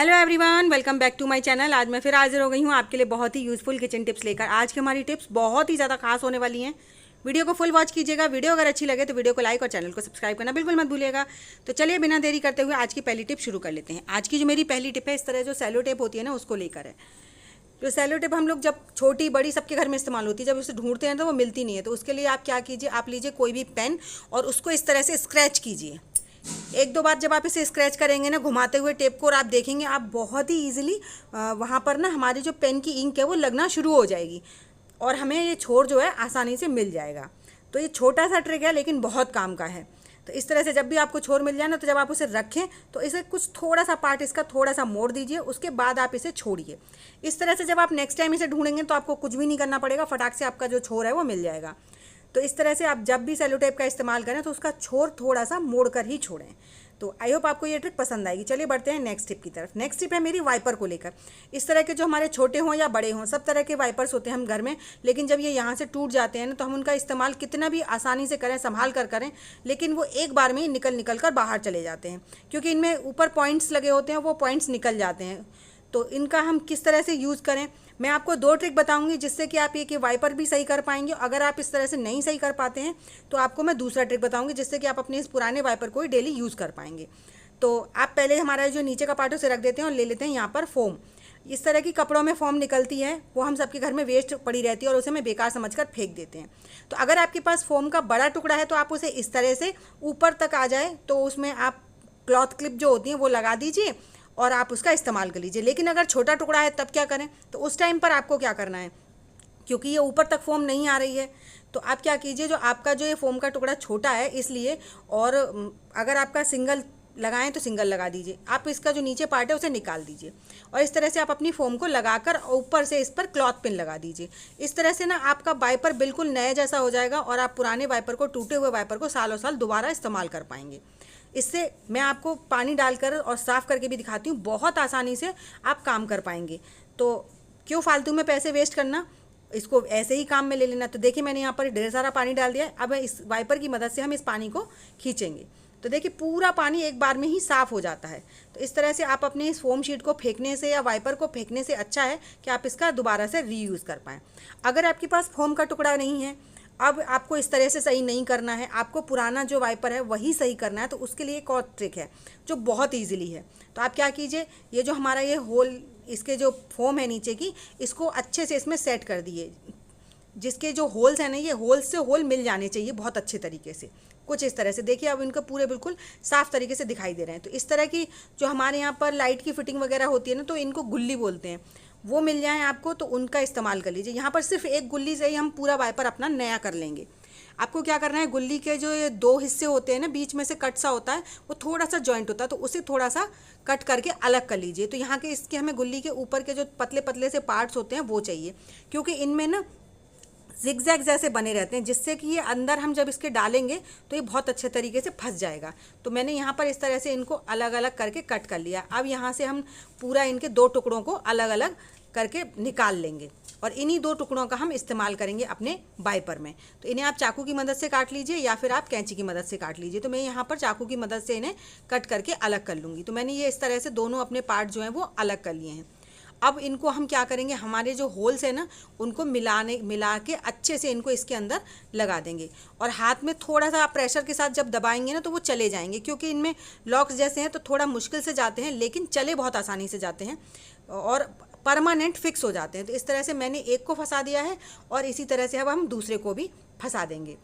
Hello everyone, welcome back to my channel. आज मैं फिर हाजिर हो गई हूँ आपके लिए बहुत ही यूज़फुल किचन टिप्स लेकर। आज की हमारी टिप्स बहुत ही ज़्यादा खास होने वाली हैं। वीडियो को फुल वॉच कीजिएगा। वीडियो अगर अच्छी लगे तो वीडियो को लाइक और चैनल को सब्सक्राइब करना बिल्कुल मत भूलिएगा। तो चलिए बिना देरी करते हुए आज की पहली टिप शुरू कर लेते हैं। आज की जो मेरी पहली टिप है, इस तरह जो सेलो टेप होती है ना, उसको लेकर है। जो सेलो टेप हम लोग जब छोटी बड़ी सबके घर में इस्तेमाल होती है, जब उसे ढूंढते हैं तो वो मिलती नहीं है। तो उसके लिए आप क्या कीजिए, आप लीजिए कोई भी पेन और उसको इस तरह से स्क्रैच कीजिए। एक दो बार जब आप इसे स्क्रैच करेंगे ना घुमाते हुए टेप को, और आप देखेंगे आप बहुत ही ईजिली वहाँ पर ना हमारी जो पेन की इंक है वो लगना शुरू हो जाएगी और हमें ये छोर जो है आसानी से मिल जाएगा। तो ये छोटा सा ट्रिक है लेकिन बहुत काम का है। तो इस तरह से जब भी आपको छोर मिल जाए ना, तो जब आप उसे रखें तो इसे कुछ थोड़ा सा पार्ट इसका थोड़ा सा मोड़ दीजिए, उसके बाद आप इसे छोड़िए। इस तरह से जब आप नेक्स्ट टाइम इसे ढूंढेंगे तो आपको कुछ भी नहीं करना पड़ेगा, फटाक से आपका जो छोर है वो मिल जाएगा। तो इस तरह से आप जब भी सेलो टेप का इस्तेमाल करें तो उसका छोर थोड़ा सा मोड़ कर ही छोड़ें। तो आई होप आपको ये ट्रिक पसंद आएगी। चलिए बढ़ते हैं नेक्स्ट टिप की तरफ। नेक्स्ट टिप है मेरी वाइपर को लेकर। इस तरह के जो हमारे छोटे हों या बड़े हों, सब तरह के वाइपर्स होते हैं हम घर में, लेकिन जब ये यहाँ से टूट जाते हैं ना, तो हम उनका इस्तेमाल कितना भी आसानी से करें, संभाल कर करें, लेकिन वो एक बार में ही निकल कर बाहर चले जाते हैं, क्योंकि इनमें ऊपर पॉइंट्स लगे होते हैं, वो पॉइंट्स निकल जाते हैं। तो इनका हम किस तरह से यूज़ करें, मैं आपको दो ट्रिक बताऊंगी जिससे कि आप ये कि वाइपर भी सही कर पाएंगे। अगर आप इस तरह से नहीं सही कर पाते हैं तो आपको मैं दूसरा ट्रिक बताऊंगी जिससे कि आप अपने इस पुराने वाइपर को ही डेली यूज़ कर पाएंगे। तो आप पहले हमारा जो नीचे का पार्ट है उसे रख देते हैं और ले लेते हैं यहाँ पर फोम। इस तरह की कपड़ों में फोम निकलती है, वो हम सबके घर में वेस्ट पड़ी रहती है और उसे मैं बेकार समझकर फेंक देते हैं। तो अगर आपके पास फोम का बड़ा टुकड़ा है तो आप उसे इस तरह से ऊपर तक आ जाए तो उसमें आप क्लॉथ क्लिप जो होती हैं वो लगा दीजिए और आप उसका इस्तेमाल कर लीजिए। लेकिन अगर छोटा टुकड़ा है तब क्या करें, तो उस टाइम पर आपको क्या करना है, क्योंकि ये ऊपर तक फोम नहीं आ रही है, तो आप क्या कीजिए, जो आपका जो ये फोम का टुकड़ा छोटा है इसलिए, और अगर आपका सिंगल लगाएं तो सिंगल लगा दीजिए, आप इसका जो नीचे पार्ट है उसे निकाल दीजिए और इस तरह से आप अपनी फोम को लगाकर ऊपर से इस पर क्लॉथ पिन लगा दीजिए। इस तरह से ना आपका वाइपर बिल्कुल नए जैसा हो जाएगा और आप पुराने वाइपर को, टूटे हुए वाइपर को सालों साल दोबारा इस्तेमाल कर पाएंगे। इससे मैं आपको पानी डालकर और साफ़ करके भी दिखाती हूँ, बहुत आसानी से आप काम कर पाएंगे। तो क्यों फालतू में पैसे वेस्ट करना, इसको ऐसे ही काम में ले लेना। तो देखिए मैंने यहाँ पर ढेर सारा पानी डाल दिया है। अब इस वाइपर की मदद से हम इस पानी को खींचेंगे तो देखिए पूरा पानी एक बार में ही साफ़ हो जाता है। तो इस तरह से आप अपने इस फोम शीट को फेंकने से या वाइपर को फेंकने से अच्छा है कि आप इसका दोबारा से रीयूज़ कर पाएँ। अगर आपके पास फोम का टुकड़ा नहीं है, अब आपको इस तरह से सही नहीं करना है, आपको पुराना जो वाइपर है वही सही करना है, तो उसके लिए एक और ट्रिक है जो बहुत ईजिली है। तो आप क्या कीजिए, ये जो हमारा ये होल, इसके जो फोम है नीचे की, इसको अच्छे से इसमें सेट कर दिए। जिसके जो होल्स हैं ना, ये होल्स से होल मिल जाने चाहिए बहुत अच्छे तरीके से, कुछ इस तरह से। देखिए अब इनको पूरे बिल्कुल साफ़ तरीके से दिखाई दे रहे हैं। तो इस तरह की जो हमारे यहाँ पर लाइट की फिटिंग वगैरह होती है ना, तो इनको गुल्ली बोलते हैं, वो मिल जाए आपको तो उनका इस्तेमाल कर लीजिए। यहाँ पर सिर्फ एक गुल्ली से ही हम पूरा वाइपर अपना नया कर लेंगे। आपको क्या करना है, गुल्ली के जो ये दो हिस्से होते हैं ना, बीच में से कट सा होता है, वो थोड़ा सा जॉइंट होता है, तो उसे थोड़ा सा कट करके अलग कर लीजिए। तो यहाँ के इसके हमें गुल्ली के ऊपर के जो पतले पतले से पार्ट्स होते हैं वो चाहिए, क्योंकि इनमें ना जिगजैग जैसे बने रहते हैं, जिससे कि ये अंदर हम जब इसके डालेंगे तो ये बहुत अच्छे तरीके से फंस जाएगा। तो मैंने यहाँ पर इस तरह से इनको अलग अलग करके कट कर लिया। अब यहाँ से हम पूरा इनके दो टुकड़ों को अलग अलग करके निकाल लेंगे और इन्हीं दो टुकड़ों का हम इस्तेमाल करेंगे अपने वाइपर में। तो इन्हें आप चाकू की मदद से काट लीजिए या फिर आप कैंची की मदद से काट लीजिए। तो मैं यहाँ पर चाकू की मदद से इन्हें कट करके अलग कर लूँगी। तो मैंने ये इस तरह से दोनों अपने पार्ट जो हैं वो अलग कर लिए हैं। अब इनको हम क्या करेंगे, हमारे जो होल्स हैं ना, उनको मिला के अच्छे से इनको इसके अंदर लगा देंगे और हाथ में थोड़ा सा आप प्रेशर के साथ जब दबाएंगे ना तो वो चले जाएंगे, क्योंकि इनमें लॉक्स जैसे हैं तो थोड़ा मुश्किल से जाते हैं, लेकिन चले बहुत आसानी से जाते हैं और परमानेंट फिक्स हो जाते हैं। तो इस तरह से मैंने एक को फंसा दिया है और इसी तरह से अब हम दूसरे को भी फंसा देंगे।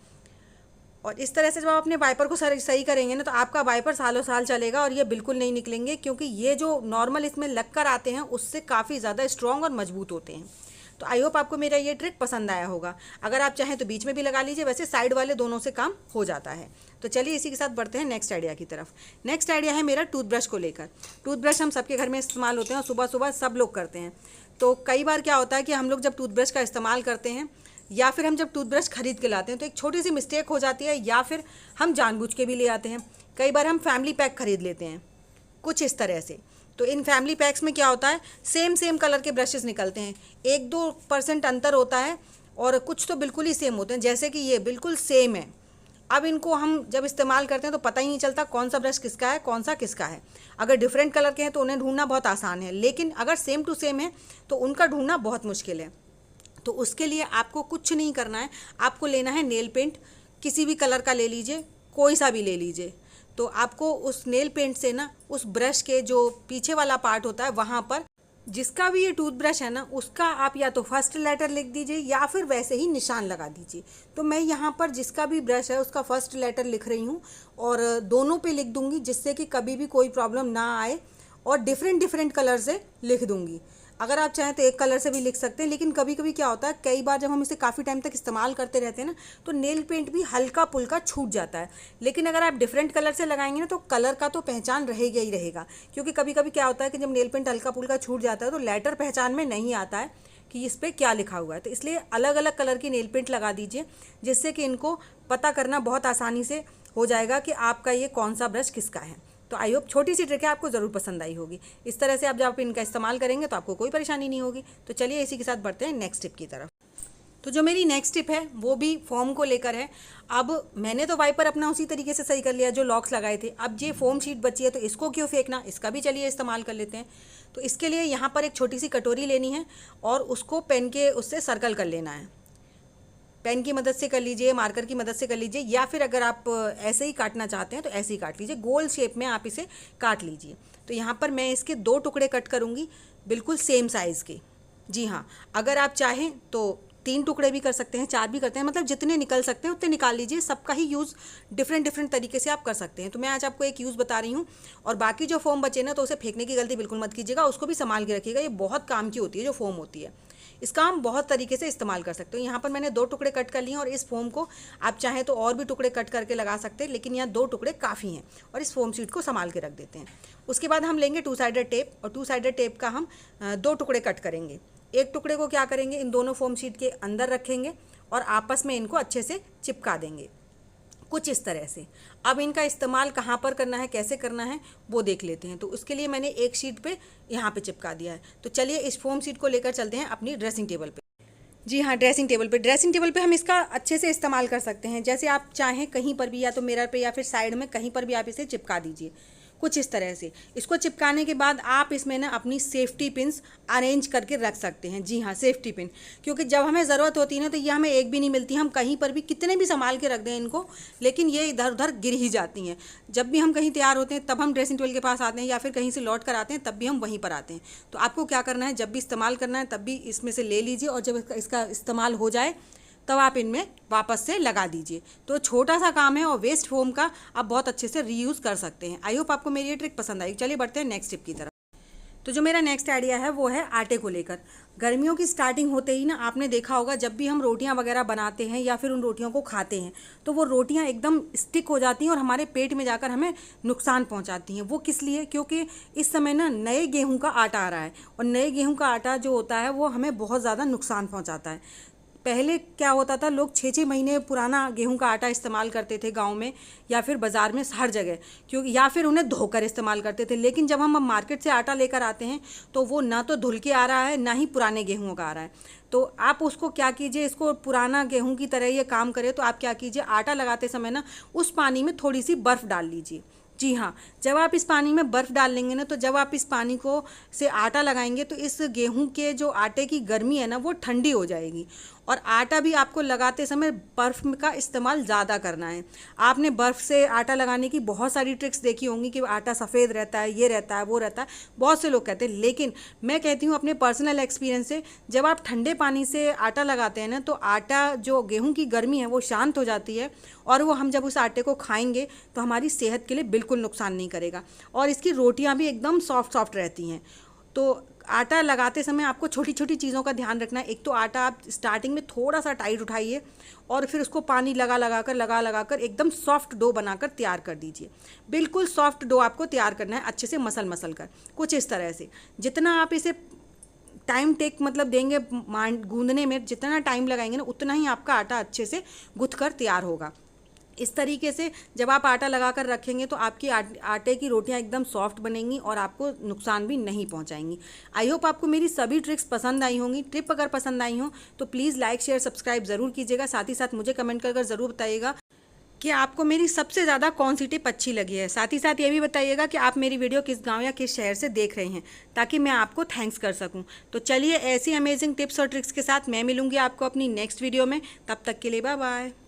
और इस तरह से जब आप अपने वाइपर को सही करेंगे ना, तो आपका वाइपर सालों साल चलेगा और ये बिल्कुल नहीं निकलेंगे, क्योंकि ये जो नॉर्मल इसमें लग कर आते हैं उससे काफ़ी ज़्यादा स्ट्रॉन्ग और मजबूत होते हैं। तो आई होप आपको मेरा ये ट्रिक पसंद आया होगा। अगर आप चाहें तो बीच में भी लगा लीजिए, वैसे साइड वाले दोनों से काम हो जाता है। तो चलिए इसी के साथ बढ़ते हैं नेक्स्ट आइडिया की तरफ। नेक्स्ट आइडिया है मेरा टूथब्रश को लेकर। टूथब्रश हम सबके घर में इस्तेमाल होते हैं और सुबह सुबह सब लोग करते हैं। तो कई बार क्या होता है कि हम लोग जब टूथब्रश का इस्तेमाल करते हैं या फिर हम जब टूथब्रश खरीद के लाते हैं तो एक छोटी सी मिस्टेक हो जाती है, या फिर हम जानबूझ के भी ले आते हैं। कई बार हम फैमिली पैक खरीद लेते हैं कुछ इस तरह से। तो इन फैमिली पैक्स में क्या होता है, सेम कलर के ब्रशेस निकलते हैं, 1-2% अंतर होता है और कुछ तो बिल्कुल ही सेम होते हैं, जैसे कि ये बिल्कुल सेम है अब इनको हम जब इस्तेमाल करते हैं तो पता ही नहीं चलता कौन सा ब्रश किसका है, कौन सा किसका है। अगर डिफरेंट कलर के हैं तो उन्हें ढूंढना बहुत आसान है, लेकिन अगर सेम टू सेम है तो उनका ढूंढना बहुत मुश्किल है। तो उसके लिए आपको कुछ नहीं करना है, आपको लेना है नेल पेंट। किसी भी कलर का ले लीजिए, कोई सा भी ले लीजिए। तो आपको उस नेल पेंट से ना उस ब्रश के जो पीछे वाला पार्ट होता है वहाँ पर, जिसका भी ये टूथब्रश है ना, उसका आप या तो फर्स्ट लेटर लिख दीजिए या फिर वैसे ही निशान लगा दीजिए। तो मैं यहाँ पर जिसका भी ब्रश है उसका फर्स्ट लेटर लिख रही हूँ और दोनों पे लिख दूँगी, जिससे कि कभी भी कोई प्रॉब्लम ना आए, और डिफरेंट डिफरेंट कलर से लिख दूँगी। अगर आप चाहें तो एक कलर से भी लिख सकते हैं, लेकिन कभी कभी क्या होता है, कई बार जब हम इसे काफ़ी टाइम तक इस्तेमाल करते रहते हैं ना, तो नेल पेंट भी हल्का पुल्का छूट जाता है। लेकिन अगर आप डिफरेंट कलर से लगाएंगे ना तो कलर का तो पहचान रहेगा ही रहेगा। क्योंकि कभी कभी क्या होता है कि जब नेल पेंट हल्का पुल्का छूट जाता है तो लेटर पहचान में नहीं आता है कि इस पर क्या लिखा हुआ है। तो इसलिए अलग अलग कलर की नेल पेंट लगा दीजिए, जिससे कि इनको पता करना बहुत आसानी से हो जाएगा कि आपका ये कौन सा ब्रश किसका है। तो आई होप छोटी सी ट्रिक है, आपको ज़रूर पसंद आई होगी। इस तरह से आप जब इनका इस्तेमाल करेंगे तो आपको कोई परेशानी नहीं होगी। तो चलिए इसी के साथ बढ़ते हैं नेक्स्ट टिप की तरफ। तो जो मेरी नेक्स्ट टिप है वो भी फोम को लेकर है। अब मैंने तो वाइपर अपना उसी तरीके से सही कर लिया जो लॉक्स लगाए थे। अब ये फोम शीट बची है तो इसको क्यों फेंकना, इसका भी चलिए इस्तेमाल कर लेते हैं। तो इसके लिए यहाँ पर एक छोटी सी कटोरी लेनी है और उसको पेन के उससे सर्कल कर लेना है। पेन की मदद से कर लीजिए, मार्कर की मदद से कर लीजिए, या फिर अगर आप ऐसे ही काटना चाहते हैं तो ऐसे ही काट लीजिए। गोल शेप में आप इसे काट लीजिए। तो यहाँ पर मैं इसके 2 टुकड़े कट करूँगी, बिल्कुल सेम साइज़ के। जी हाँ, अगर आप चाहें तो 3 टुकड़े भी कर सकते हैं, 4 भी करते हैं, मतलब जितने निकल सकते हैं उतने निकाल लीजिए। सबका ही यूज़ डिफरेंट डिफरेंट तरीके से आप कर सकते हैं। तो मैं आज आपको एक यूज़ बता रही हूँ। और बाकी जो फोम बचे ना तो उसे फेंकने की गलती बिल्कुल मत कीजिएगा, उसको भी संभाल के रखिएगा। ये बहुत काम की होती है जो फोम होती है, इसका हम बहुत तरीके से इस्तेमाल कर सकते हो। यहाँ पर मैंने 2 टुकड़े कट कर लिए और इस फोम को आप चाहें तो और भी टुकड़े कट करके लगा सकते हैं, लेकिन यहाँ 2 टुकड़े काफ़ी हैं। और इस फोम शीट को संभाल के रख देते हैं। उसके बाद हम लेंगे 2 साइडेड टेप, और 2 साइडेड टेप का हम 2 टुकड़े कट करेंगे। एक टुकड़े को क्या करेंगे, इन दोनों फोम शीट के अंदर रखेंगे और आपस में इनको अच्छे से चिपका देंगे, कुछ इस तरह से। अब इनका इस्तेमाल कहाँ पर करना है, कैसे करना है, वो देख लेते हैं। तो उसके लिए मैंने एक शीट पे यहाँ पे चिपका दिया है। तो चलिए इस फोम शीट को लेकर चलते हैं अपनी ड्रेसिंग टेबल पे। जी हाँ, ड्रेसिंग टेबल पे हम इसका अच्छे से इस्तेमाल कर सकते हैं। जैसे आप चाहें कहीं पर भी, या तो मिरर पे या फिर साइड में कहीं पर भी आप इसे चिपका दीजिए, कुछ इस तरह से। इसको चिपकाने के बाद आप इसमें ना अपनी सेफ्टी पिन्स अरेंज करके रख सकते हैं। जी हाँ, सेफ्टी पिन, क्योंकि जब हमें ज़रूरत होती है ना तो ये हमें एक भी नहीं मिलती। हम कहीं पर भी कितने भी संभाल के रख दें इनको, लेकिन ये इधर उधर गिर ही जाती हैं। जब भी हम कहीं तैयार होते हैं तब हम ड्रेसिंग टेबल के पास आते हैं, या फिर कहीं से लौट कर आते हैं तब भी हम वहीं पर आते हैं। तो आपको क्या करना है, जब भी इस्तेमाल करना है तब भी इसमें से ले लीजिए, और जब इसका इस्तेमाल हो जाए तब आप इनमें वापस से लगा दीजिए। तो छोटा सा काम है और वेस्ट फोम का आप बहुत अच्छे से रीयूज़ कर सकते हैं। आई होप आपको मेरी ये ट्रिक पसंद आई। चलिए बढ़ते हैं नेक्स्ट टिप की तरफ। तो जो मेरा नेक्स्ट आइडिया है वो है आटे को लेकर। गर्मियों की स्टार्टिंग होते ही ना आपने देखा होगा, जब भी हम रोटियां वगैरह बनाते हैं या फिर उन रोटियों को खाते हैं तो वो रोटियां एकदम स्टिक हो जाती हैं और हमारे पेट में जाकर हमें नुकसान पहुंचाती हैं। वो किस लिए, क्योंकि इस समय ना नए गेहूं का आटा आ रहा है, और नए गेहूं का आटा जो होता है वो हमें बहुत ज़्यादा नुकसान पहुँचाता है। पहले क्या होता था, लोग 6-6 महीने पुराना गेहूं का आटा इस्तेमाल करते थे गांव में या फिर बाज़ार में, हर जगह, क्योंकि या फिर उन्हें धोकर इस्तेमाल करते थे। लेकिन जब हम मार्केट से आटा लेकर आते हैं तो वो ना तो धुल के आ रहा है, ना ही पुराने गेहूं का आ रहा है। तो आप उसको क्या कीजिए, इसको पुराना गेहूं की तरह ये काम करे। तो आप क्या कीजिए, आटा लगाते समय ना उस पानी में थोड़ी सी बर्फ़ डाल लीजिए। जी हाँ, जब आप इस पानी में बर्फ़ डाल लेंगे ना, तो जब आप इस पानी को से आटा लगाएंगे तो इस गेहूं के जो आटे की गर्मी है ना वो ठंडी हो जाएगी। और आटा भी आपको लगाते समय बर्फ़ का इस्तेमाल ज़्यादा करना है। आपने बर्फ़ से आटा लगाने की बहुत सारी ट्रिक्स देखी होंगी कि आटा सफ़ेद रहता है, ये रहता है, वो रहता है, बहुत से लोग कहते हैं। लेकिन मैं कहती हूँ अपने पर्सनल एक्सपीरियंस से, जब आप ठंडे पानी से आटा लगाते हैं ना तो आटा, जो गेहूं की गर्मी है वो शांत हो जाती है, और वो हम जब उस आटे को खाएंगे तो हमारी सेहत के लिए बिल्कुल नुकसान नहीं करेगा, और इसकी रोटियां भी एकदम सॉफ्ट सॉफ्ट रहती हैं। तो आटा लगाते समय आपको छोटी छोटी चीज़ों का ध्यान रखना है। एक तो आटा आप स्टार्टिंग में थोड़ा सा टाइट उठाइए, और फिर उसको पानी लगा लगा कर एकदम सॉफ्ट डो बनाकर तैयार कर दीजिए। बिल्कुल सॉफ्ट डो आपको तैयार करना है, अच्छे से मसल कर, कुछ इस तरह से। जितना आप इसे टाइम टेक मतलब देंगे गूंदने में, जितना टाइम लगाएंगे ना उतना ही आपका आटा अच्छे से गुथ कर तैयार होगा। इस तरीके से जब आप आटा लगा कर रखेंगे तो आपकी आटे की रोटियां एकदम सॉफ्ट बनेंगी और आपको नुकसान भी नहीं पहुंचाएंगी। आई होप आपको मेरी सभी ट्रिक्स पसंद आई होंगी। टिप अगर पसंद आई हो तो प्लीज़ लाइक शेयर सब्सक्राइब ज़रूर कीजिएगा। साथ ही साथ मुझे कमेंट कर ज़रूर बताइएगा कि आपको मेरी सबसे ज़्यादा कौन सी टिप अच्छी लगी है। साथ ही साथ ये भी बताइएगा कि आप मेरी वीडियो किस गांव या किस शहर से देख रहे हैं, ताकि मैं आपको थैंक्स कर सकूं। तो चलिए ऐसी अमेजिंग टिप्स और ट्रिक्स के साथ मैं मिलूंगी आपको अपनी नेक्स्ट वीडियो में। तब तक के लिए बाय बाय।